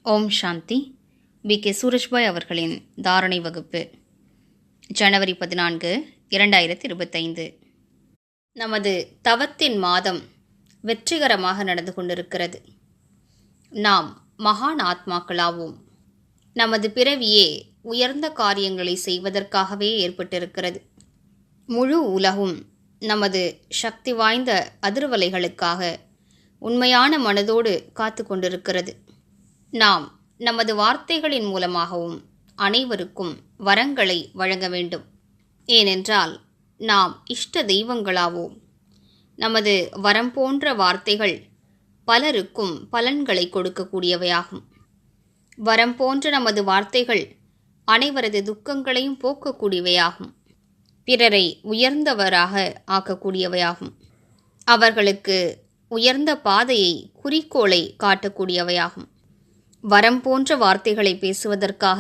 ஓம் சாந்தி. K Surajbhai அவர்களின் தாரணை வகுப்பு, ஜனவரி 14, 2025. நமது தவத்தின் மாதம் வெற்றிகரமாக நடந்து கொண்டிருக்கிறது. நாம் மகான் ஆத்மாக்களாவோம். நமது பிறவியே உயர்ந்த காரியங்களை செய்வதற்காகவே ஏற்பட்டிருக்கிறது. முழு உலகும் நமது சக்தி வாய்ந்த அதிர்வலைகளுக்காக உண்மையான மனதோடு காத்து கொண்டிருக்கிறது. நாம் நமது வார்த்தைகளின் மூலமாகவும் அனைவருக்கும் வரங்களை வழங்க வேண்டும். ஏனென்றால் நாம் இஷ்ட தெய்வங்களாவோம். நமது வரம் போன்ற வார்த்தைகள் பலருக்கும் பலன்களை கொடுக்கக்கூடியவையாகும். வரம் போன்ற நமது வார்த்தைகள் அனைவரது துக்கங்களையும் போக்கக்கூடியவையாகும். பிறரை உயர்ந்தவராக ஆக்கக்கூடியவையாகும். அவர்களுக்கு உயர்ந்த பாதையை, குறிக்கோளை காட்டக்கூடியவையாகும். வரம் போன்ற வார்த்தைகளை பேசுவதற்காக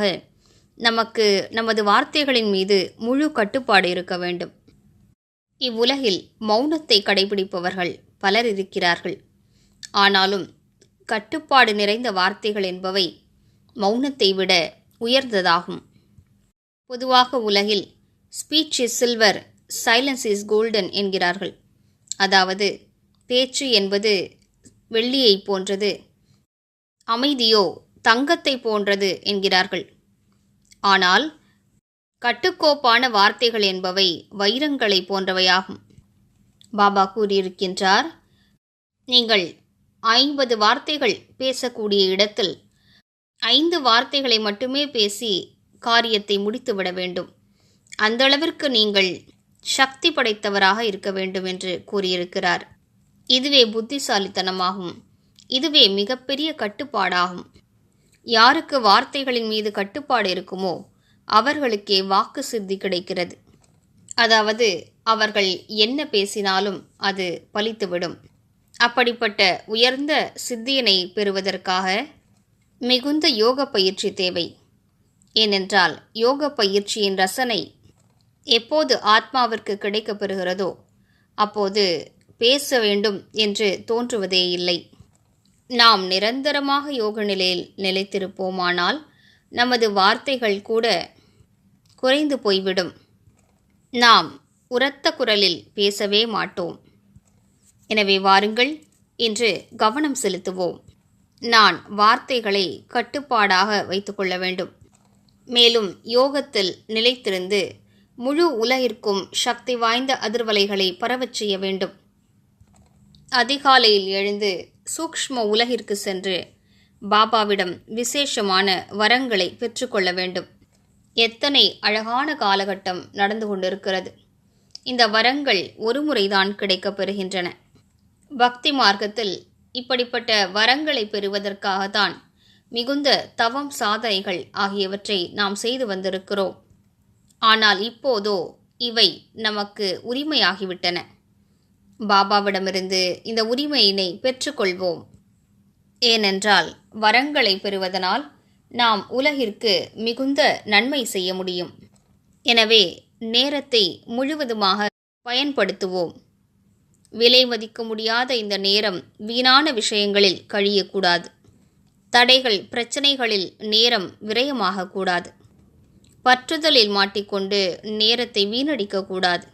நமக்கு நமது வார்த்தைகளின் மீது முழு கட்டுப்பாடு இருக்க வேண்டும். இவ்வுலகில் மௌனத்தை கடைபிடிப்பவர்கள் பலர் இருக்கிறார்கள். ஆனாலும் கட்டுப்பாடு நிறைந்த வார்த்தைகள் என்பவை மௌனத்தை விட உயர்ந்ததாகும். பொதுவாக உலகில் speech is silver, silence is golden என்கிறார்கள். அதாவது பேச்சு என்பது வெள்ளியை போன்றது, அமைதியோ தங்கத்தை போன்றது என்கிறார்கள். ஆனால் கட்டுக்கோப்பான வார்த்தைகள் என்பவை வைரங்களை போன்றவையாகும். பாபா கூறியிருக்கின்றார், நீங்கள் 50 வார்த்தைகள் பேசக்கூடிய இடத்தில் 5 வார்த்தைகளை மட்டுமே பேசி காரியத்தை முடித்துவிட வேண்டும். அந்த அளவிற்கு நீங்கள் சக்தி படைத்தவராக இருக்க வேண்டும் என்று கூறியிருக்கிறார். இதுவே புத்திசாலித்தனமாகும். இதுவே மிகப்பெரிய கட்டுப்பாடாகும். யாருக்கு வார்த்தைகளின் மீது கட்டுப்பாடு இருக்குமோ அவர்களுக்கே வாக்கு சித்தி கிடைக்கிறது. அதாவது அவர்கள் என்ன பேசினாலும் அது பலித்துவிடும். அப்படிப்பட்ட உயர்ந்த சித்தியினை பெறுவதற்காக மிகுந்த யோக பயிற்சி தேவை. ஏனென்றால் யோக பயிற்சியின் ரசனை எப்போது ஆத்மாவிற்கு கிடைக்கப் பெறுகிறதோ அப்போது பேச வேண்டும் என்று தோன்றுவதே இல்லை. நாம் நிரந்தரமாக யோக நிலையில் நிலைத்திருப்போமானால் நமது வார்த்தைகள் கூட குறைந்து போய்விடும். நாம் உரத்த குரலில் பேசவே மாட்டோம். எனவே வாருங்கள், இன்று கவனம் செலுத்துவோம். நான் வார்த்தைகளை கட்டுப்பாடாக வைத்துக்கொள்ள வேண்டும். மேலும் யோகத்தில் நிலைத்திருந்து முழு உலகிற்கும் சக்தி வாய்ந்த அதிர்வலைகளை பரவச் செய்ய வேண்டும். அதிகாலையில் எழுந்து சூக்ஷ்ம உலகிற்கு சென்று பாபாவிடம் விசேஷமான வரங்களை பெற்றுக்கொள்ள வேண்டும். எத்தனை அழகான காலகட்டம் நடந்து கொண்டிருக்கிறது. இந்த வரங்கள் ஒரு முறைதான் கிடைக்கப் பெறுகின்றன. பக்தி மார்க்கத்தில் இப்படிப்பட்ட வரங்களை பெறுவதற்காகத்தான் மிகுந்த தவம், சாதனைகள் ஆகியவற்றை நாம் செய்து வந்திருக்கிறோம். ஆனால் இப்போதோ இவை நமக்கு உரிமையாகிவிட்டன. பாபாவிடமிருந்து இந்த உரிமையினை பெற்றுக்கொள்வோம். ஏனென்றால் வரங்களை பெறுவதனால் நாம் உலகிற்கு மிகுந்த நன்மை செய்ய முடியும். எனவே நேரத்தை முழுவதுமாக பயன்படுத்துவோம். விலை மதிக்க முடியாத இந்த நேரம் வீணான விஷயங்களில் கழியக்கூடாது. தடைகள், பிரச்சனைகளில் நேரம் விரயமாகக்கூடாது. பற்றுதலில் மாட்டிக்கொண்டு நேரத்தை வீணடிக்கக்கூடாது.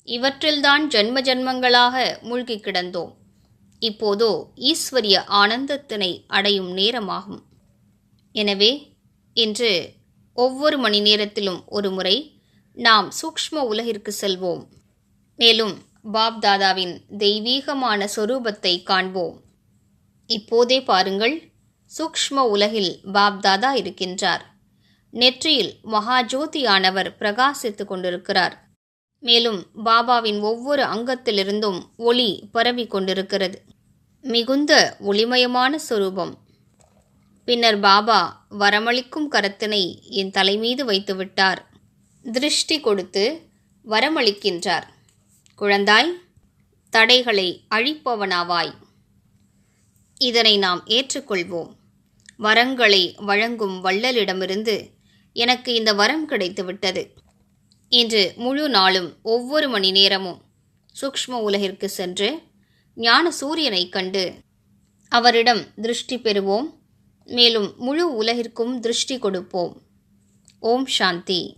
இவற்றில்தான் ஜன்ம ஜன்மங்களாக மூழ்கி கிடந்தோம். இப்போதோ ஈஸ்வரிய ஆனந்தத்தினை அடையும் நேரமாகும். எனவே இன்று ஒவ்வொரு மணி நேரத்திலும் ஒரு முறை நாம் சூக்ஷ்ம உலகிற்கு செல்வோம். மேலும் பாப் தாதாவின் தெய்வீகமான சொரூபத்தை காண்போம். இப்போதே பாருங்கள், சூக்ஷ்ம உலகில் பாப் தாதா இருக்கின்றார். நெற்றியில் மகாஜோதியானவர் பிரகாசித்துக் கொண்டிருக்கிறார். மேலும் பாபாவின் ஒவ்வொரு அங்கத்திலிருந்தும் ஒளி பரவி கொண்டிருக்கிறது. மிகுந்த ஒளிமயமான சொரூபம். பின்னர் பாபா வரமளிக்கும் கரத்தினை என் தலைமீது வைத்துவிட்டார். திருஷ்டி கொடுத்து வரமளிக்கின்றார். குழந்தாய், தடைகளை அழிப்பவனாவாய். இதனை நாம் ஏற்றுக்கொள்வோம். வரங்களை வழங்கும் வள்ளலிடமிருந்து எனக்கு இந்த வரம் கிடைத்துவிட்டது. இன்று முழு நாளும் ஒவ்வொரு மணி நேரமும் சூக்ஷ்ம உலகிற்கு சென்று ஞான சூரியனை கண்டு அவரிடம் திருஷ்டி பெறுவோம். மேலும் முழு உலகிற்கும் திருஷ்டி கொடுப்போம். ஓம் சாந்தி.